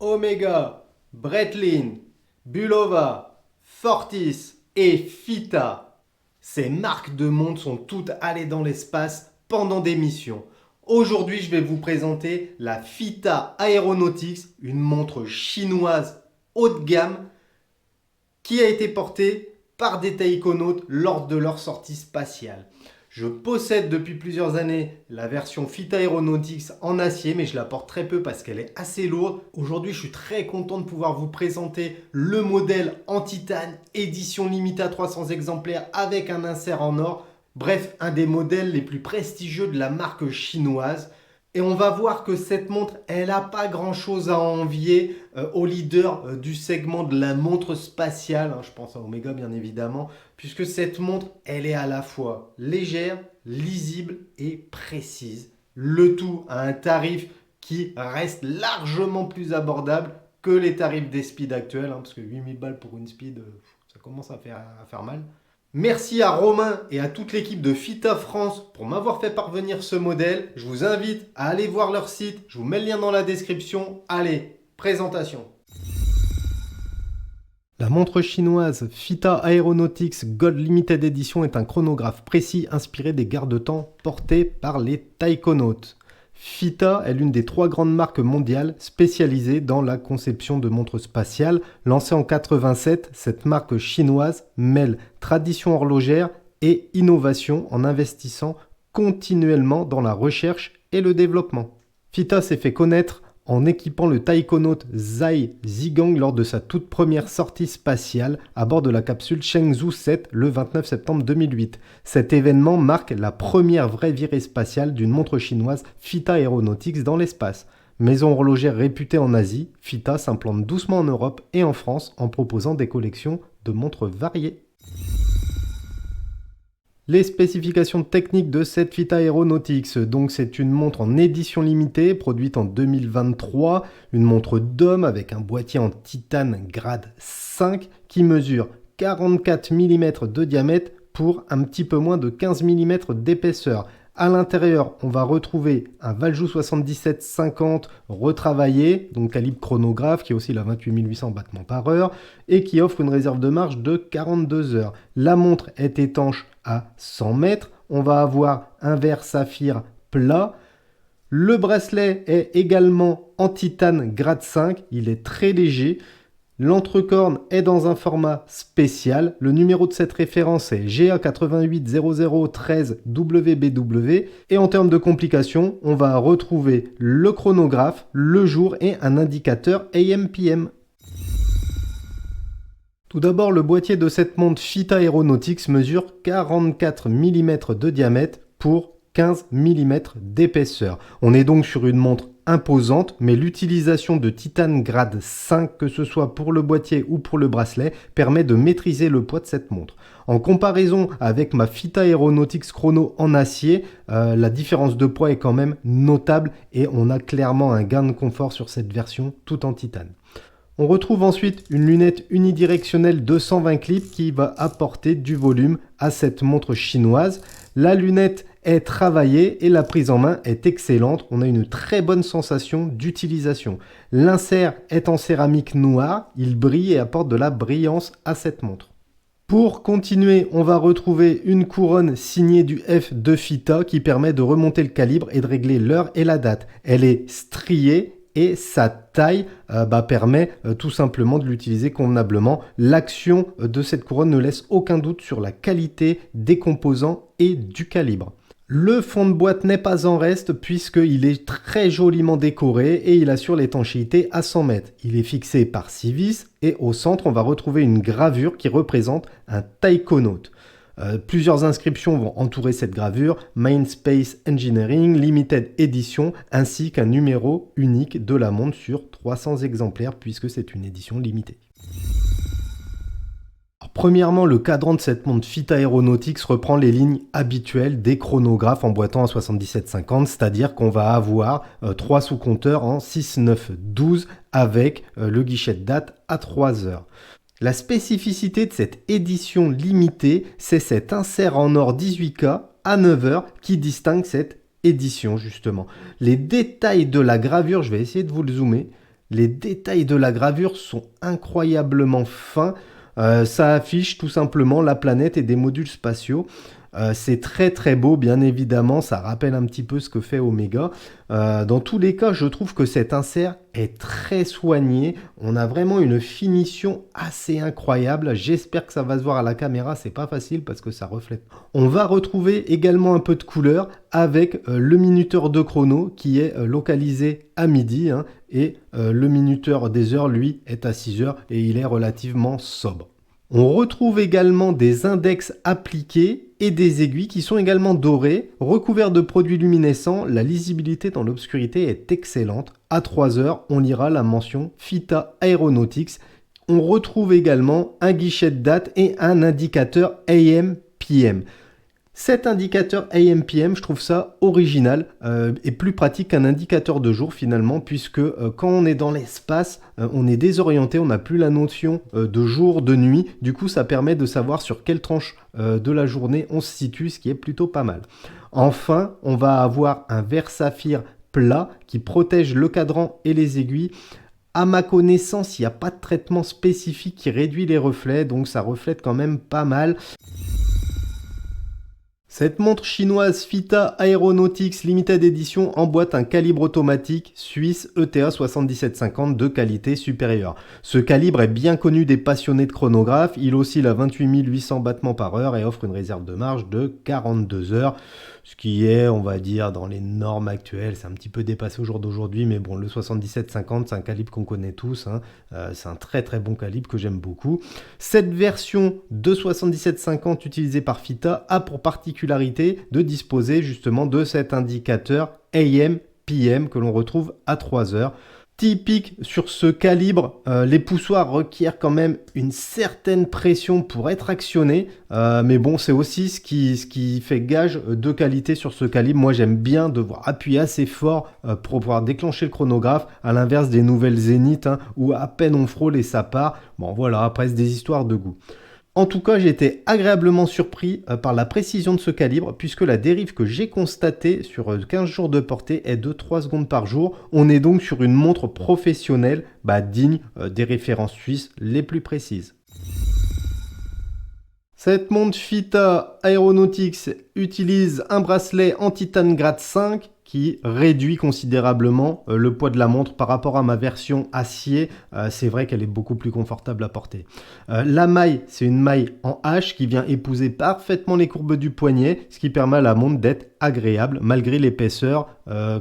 Omega, Breitling, Bulova, Fortis et Fita. Ces marques de montres sont toutes allées dans l'espace pendant des missions. Aujourd'hui, je vais vous présenter la Fita Aeronautics, une montre chinoise haut de gamme qui a été portée par des taïkonautes lors de leur sortie spatiale. Je possède depuis plusieurs années la version Fita Aeronautics en acier, mais je la porte très peu parce qu'elle est assez lourde. Aujourd'hui, je suis très content de pouvoir vous présenter le modèle en titane, édition limitée à 300 exemplaires avec un insert en or. Bref, un des modèles les plus prestigieux de la marque chinoise. Et on va voir que cette montre, elle n'a pas grand-chose à envier au leader du segment de la montre spatiale. Je pense à Omega, bien évidemment, puisque cette montre, elle est à la fois légère, lisible et précise. Le tout à un tarif qui reste largement plus abordable que les tarifs des speed actuels, parce que 8000 balles pour une speed, ça commence à faire mal. Merci à Romain et à toute l'équipe de Fita France pour m'avoir fait parvenir ce modèle. Je vous invite à aller voir leur site. Je vous mets le lien dans la description. Allez, présentation. La montre chinoise Fita Aeronautics Gold Limited Edition est un chronographe précis inspiré des garde-temps portés par les taïkonautes. Fita est l'une des 3 grandes marques mondiales spécialisées dans la conception de montres spatiales. Lancée en 87, cette marque chinoise mêle tradition horlogère et innovation en investissant continuellement dans la recherche et le développement. Fita s'est fait connaître en équipant le taïkonaute Zhai Zhigang lors de sa toute première sortie spatiale à bord de la capsule Chengzhou 7 le 29 septembre 2008. Cet événement marque la première vraie virée spatiale d'une montre chinoise Fita Aeronautics dans l'espace. Maison horlogère réputée en Asie, Fita s'implante doucement en Europe et en France en proposant des collections de montres variées. Les spécifications techniques de cette Fita Aeronautics, donc c'est une montre en édition limitée, produite en 2023, une montre d'homme avec un boîtier en titane grade 5 qui mesure 44 mm de diamètre pour un petit peu moins de 15 mm d'épaisseur. À l'intérieur, on va retrouver un Valjoux 7750 retravaillé, donc calibre chronographe, qui oscille à 28 800 battements par heure, et qui offre une réserve de marche de 42 heures. La montre est étanche à 100 mètres. On va avoir un verre saphir plat. Le bracelet est également en titane grade 5. Il est très léger. L'entrecorne est dans un format spécial. Le numéro de cette référence est GA880013WBW. Et en termes de complications, on va retrouver le chronographe, le jour et un indicateur AM/PM. Tout d'abord, le boîtier de cette montre Fita Aeronautics mesure 44 mm de diamètre pour 15 mm d'épaisseur. On est donc sur une montre imposante, mais l'utilisation de titane grade 5, que ce soit pour le boîtier ou pour le bracelet, permet de maîtriser le poids de cette montre. En comparaison avec ma Fita Aeronautics Chrono en acier, la différence de poids est quand même notable et on a clairement un gain de confort sur cette version tout en titane. On retrouve ensuite une lunette unidirectionnelle de 120 clips qui va apporter du volume à cette montre chinoise. La lunette est travaillée et la prise en main est excellente. On a une très bonne sensation d'utilisation. L'insert est en céramique noire, il brille et apporte de la brillance à cette montre. Pour continuer, on va retrouver une couronne signée du F de Fita qui permet de remonter le calibre et de régler l'heure et la date. Elle est striée et sa taille permet tout simplement de l'utiliser convenablement. L'action de cette couronne ne laisse aucun doute sur la qualité des composants et du calibre. Le fond de boîte n'est pas en reste puisqu'il est très joliment décoré et il assure l'étanchéité à 100 mètres. Il est fixé par 6 vis et au centre on va retrouver une gravure qui représente un taïkonaute. Plusieurs inscriptions vont entourer cette gravure, Main Space Engineering, Limited Edition, ainsi qu'un numéro unique de la montre sur 300 exemplaires puisque c'est une édition limitée. Premièrement, le cadran de cette montre Fita Aeronautics reprend les lignes habituelles des chronographes emboîtant à 7750, c'est-à-dire qu'on va avoir 3 sous-compteurs en 6, 9, 12 avec le guichet de date à 3 heures. La spécificité de cette édition limitée, c'est cet insert en or 18K à 9 heures qui distingue cette édition justement. Les détails de la gravure, je vais essayer de vous le zoomer. Les détails de la gravure sont incroyablement fins. Ça affiche tout simplement la planète et des modules spatiaux. C'est très très beau, bien évidemment, ça rappelle un petit peu ce que fait Omega. Dans tous les cas, je trouve que cet insert est très soigné. On a vraiment une finition assez incroyable. J'espère que ça va se voir à la caméra, c'est pas facile parce que ça reflète. On va retrouver également un peu de couleur avec le minuteur de chrono qui est localisé à midi, hein, et le minuteur des heures, lui, est à 6 heures et il est relativement sobre. On retrouve également des index appliqués et des aiguilles qui sont également dorées, recouverts de produits luminescents. La lisibilité dans l'obscurité est excellente. À 3 heures, on lira la mention FITA Aeronautics. On retrouve également un guichet de date et un indicateur AM/PM. Cet indicateur AM/PM, je trouve ça original et plus pratique qu'un indicateur de jour finalement, puisque quand on est dans l'espace, on est désorienté, on n'a plus la notion de jour, de nuit. Du coup, ça permet de savoir sur quelle tranche de la journée on se situe, ce qui est plutôt pas mal. Enfin, on va avoir un verre saphir plat qui protège le cadran et les aiguilles. À ma connaissance, il n'y a pas de traitement spécifique qui réduit les reflets, donc ça reflète quand même pas mal. Cette montre chinoise FITA Aeronautics Limited Edition emboîte un calibre automatique suisse ETA 7750 de qualité supérieure. Ce calibre est bien connu des passionnés de chronographe, il oscille à 28 800 battements par heure et offre une réserve de marge de 42 heures, ce qui est, on va dire, dans les normes actuelles. C'est un petit peu dépassé au jour d'aujourd'hui, mais bon, le 7750, c'est un calibre qu'on connaît tous, hein. C'est un très très bon calibre que j'aime beaucoup. Cette version de 7750 utilisée par FITA a pour particularité de disposer justement de cet indicateur AM/PM que l'on retrouve à 3 heures. Typique sur ce calibre, les poussoirs requièrent quand même une certaine pression pour être actionnés, mais bon, c'est aussi ce qui fait gage de qualité sur ce calibre. Moi, j'aime bien devoir appuyer assez fort pour pouvoir déclencher le chronographe, à l'inverse des nouvelles Zénith, hein, où à peine on frôle et ça part. Bon, voilà, après, c'est des histoires de goût. En tout cas, j'ai été agréablement surpris par la précision de ce calibre, puisque la dérive que j'ai constatée sur 15 jours de portée est de 3 secondes par jour. On est donc sur une montre professionnelle, digne des références suisses les plus précises. Cette montre FITA Aeronautics utilise un bracelet en titane grade 5 qui réduit considérablement le poids de la montre par rapport à ma version acier. C'est vrai qu'elle est beaucoup plus confortable à porter. La maille, c'est une maille en H qui vient épouser parfaitement les courbes du poignet, ce qui permet à la montre d'être agréable malgré l'épaisseur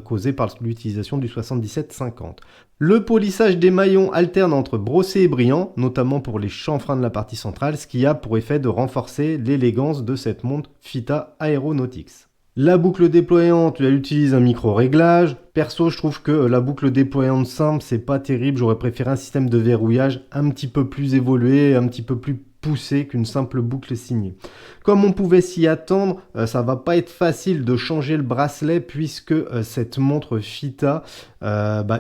causée par l'utilisation du 7750. Le polissage des maillons alterne entre brossé et brillant, notamment pour les chanfreins de la partie centrale, ce qui a pour effet de renforcer l'élégance de cette montre FITA Aeronautics. La boucle déployante, elle utilise un micro-réglage. Perso, je trouve que la boucle déployante simple, c'est pas terrible. J'aurais préféré un système de verrouillage un petit peu plus évolué, un petit peu plus poussé qu'une simple boucle signée. Comme on pouvait s'y attendre, ça va pas être facile de changer le bracelet puisque cette montre FITA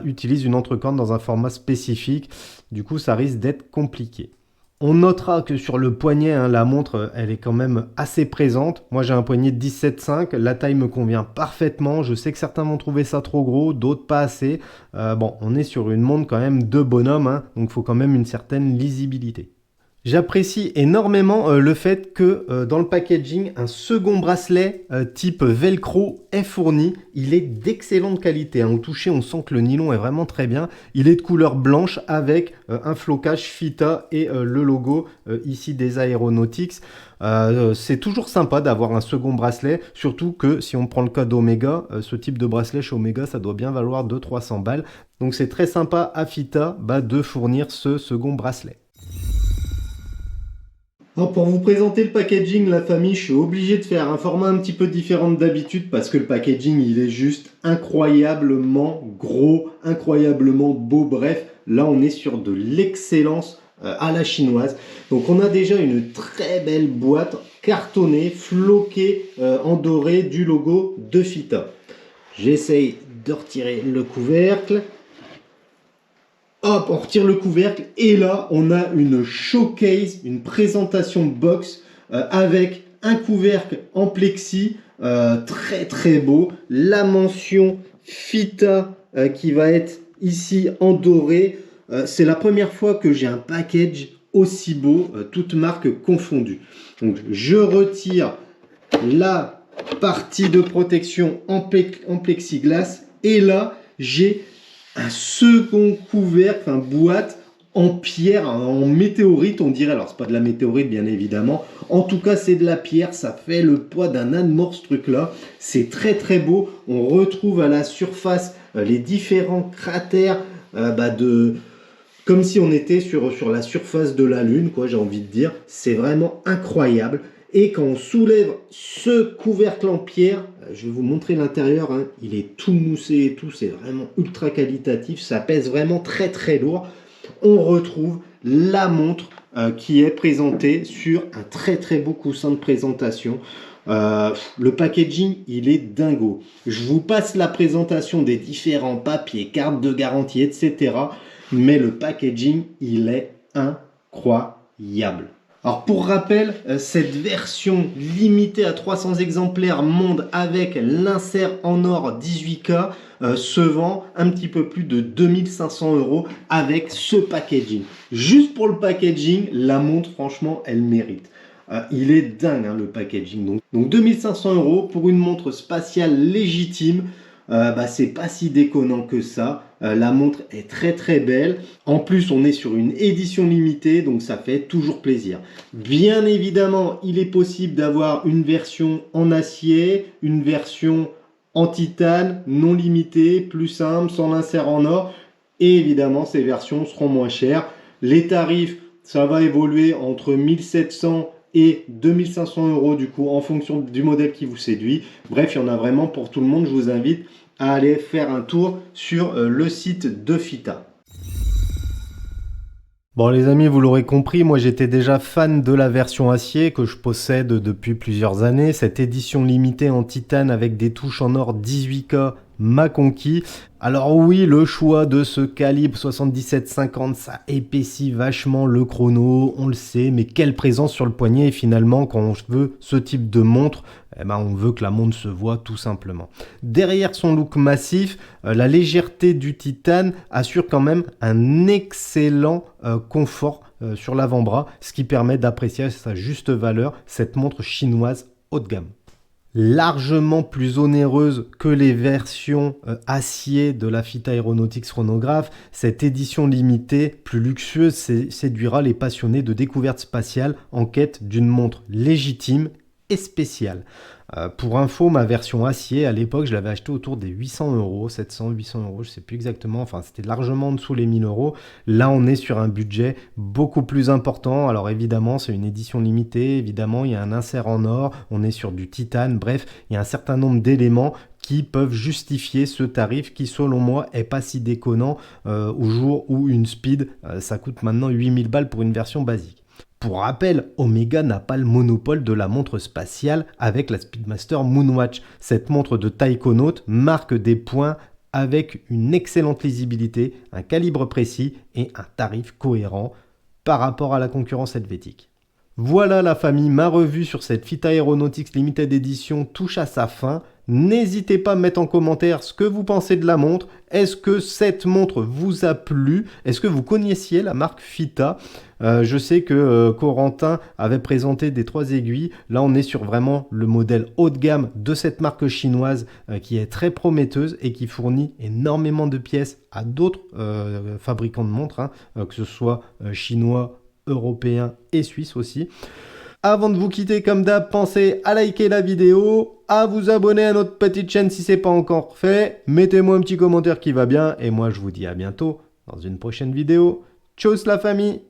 utilise une entrecorne dans un format spécifique. Du coup, ça risque d'être compliqué. On notera que sur le poignet, hein, la montre, elle est quand même assez présente. Moi, j'ai un poignet de 17,5. La taille me convient parfaitement. Je sais que certains vont trouver ça trop gros, d'autres pas assez. On est sur une montre quand même de bonhomme, hein, donc il faut quand même une certaine lisibilité. J'apprécie énormément le fait que dans le packaging, un second bracelet type velcro est fourni. Il est d'excellente qualité, hein. Au toucher, on sent que le nylon est vraiment très bien. Il est de couleur blanche avec un flocage FITA et le logo ici des Aeronautics. C'est toujours sympa d'avoir un second bracelet, surtout que si on prend le cas d'Omega, ce type de bracelet chez Omega, ça doit bien valoir 200-300 balles. Donc c'est très sympa à FITA de fournir ce second bracelet. Pour vous présenter le packaging, la famille, je suis obligé de faire un format un petit peu différent d'habitude parce que le packaging, il est juste incroyablement gros, incroyablement beau. Bref, là, on est sur de l'excellence à la chinoise. Donc, on a déjà une très belle boîte cartonnée, floquée en doré du logo de FITA. J'essaye de retirer le couvercle. Hop, on retire le couvercle et là, on a une showcase, une présentation box avec un couvercle en plexi très très beau. La mention FITA qui va être ici en doré. C'est la première fois que j'ai un package aussi beau, toutes marques confondues. Donc je retire la partie de protection en plexiglas et là j'ai un second couvercle, boîte en pierre, en météorite on dirait. Alors c'est pas de la météorite bien évidemment, en tout cas c'est de la pierre, ça fait le poids d'un âne mort ce truc là. C'est très très beau. On retrouve à la surface les différents cratères comme si on était sur la surface de la Lune, quoi, j'ai envie de dire. C'est vraiment incroyable. Et quand on soulève ce couvercle en pierre, je vais vous montrer l'intérieur, hein, il est tout moussé et tout, c'est vraiment ultra qualitatif, ça pèse vraiment très très lourd. On retrouve la montre qui est présentée sur un très très beau coussin de présentation. Le packaging, il est dingo. Je vous passe la présentation des différents papiers, cartes de garantie, etc. Mais le packaging, il est incroyable. Alors pour rappel, cette version limitée à 300 exemplaires monde avec l'insert en or 18K se vend un petit peu plus de 2500 € avec ce packaging. Juste pour le packaging, la montre franchement elle mérite. Il est dingue hein, le packaging. Donc 2500 € pour une montre spatiale légitime. C'est pas si déconnant que ça. La montre est très très belle. En plus, on est sur une édition limitée, donc ça fait toujours plaisir. Bien évidemment, il est possible d'avoir une version en acier, une version en titane, non limitée, plus simple, sans l'insert en or. Et évidemment, ces versions seront moins chères. Les tarifs, ça va évoluer entre 1700 et 2500 € du coup en fonction du modèle qui vous séduit. Bref, il y en a vraiment pour tout le monde. Je vous invite à aller faire un tour sur le site de Fita. Bon les amis, vous l'aurez compris, moi j'étais déjà fan de la version acier que je possède depuis plusieurs années. Cette édition limitée en titane avec des touches en or 18K m'a conquis. Alors oui, le choix de ce calibre 77-50, ça épaissit vachement le chrono, on le sait, mais quelle présence sur le poignet. Et finalement, quand on veut ce type de montre, on veut que la montre se voit tout simplement. Derrière son look massif, la légèreté du titane assure quand même un excellent confort sur l'avant-bras, ce qui permet d'apprécier à sa juste valeur cette montre chinoise haut de gamme. Largement plus onéreuse que les versions acier de la Fita Aeronautics chronographe, cette édition limitée, plus luxueuse, séduira les passionnés de découverte spatiale en quête d'une montre légitime et spéciale. Pour info, ma version acier, à l'époque, je l'avais acheté autour des 800 €, 700, 800 €, je sais plus exactement, enfin c'était largement en dessous les 1000 €. Là, on est sur un budget beaucoup plus important. Alors évidemment, c'est une édition limitée, évidemment, il y a un insert en or, on est sur du titane, bref, il y a un certain nombre d'éléments qui peuvent justifier ce tarif qui, selon moi, est pas si déconnant au jour où une Speed, ça coûte maintenant 8000 balles pour une version basique. Pour rappel, Omega n'a pas le monopole de la montre spatiale avec la Speedmaster Moonwatch. Cette montre de taïkonaute marque des points avec une excellente lisibilité, un calibre précis et un tarif cohérent par rapport à la concurrence helvétique. Voilà la famille, ma revue sur cette Fita Aeronautics Limited Edition touche à sa fin. N'hésitez pas à mettre en commentaire ce que vous pensez de la montre. Est-ce que cette montre vous a plu? Est-ce que vous connaissiez la marque Fita? Je sais que Corentin avait présenté des 3 aiguilles. Là, on est sur vraiment le modèle haut de gamme de cette marque chinoise qui est très prometteuse et qui fournit énormément de pièces à d'autres fabricants de montres, que ce soit chinois, européens et suisses aussi. Avant de vous quitter, comme d'hab, pensez à liker la vidéo, à vous abonner à notre petite chaîne si ce n'est pas encore fait. Mettez-moi un petit commentaire qui va bien et moi je vous dis à bientôt dans une prochaine vidéo. Tchuss la famille!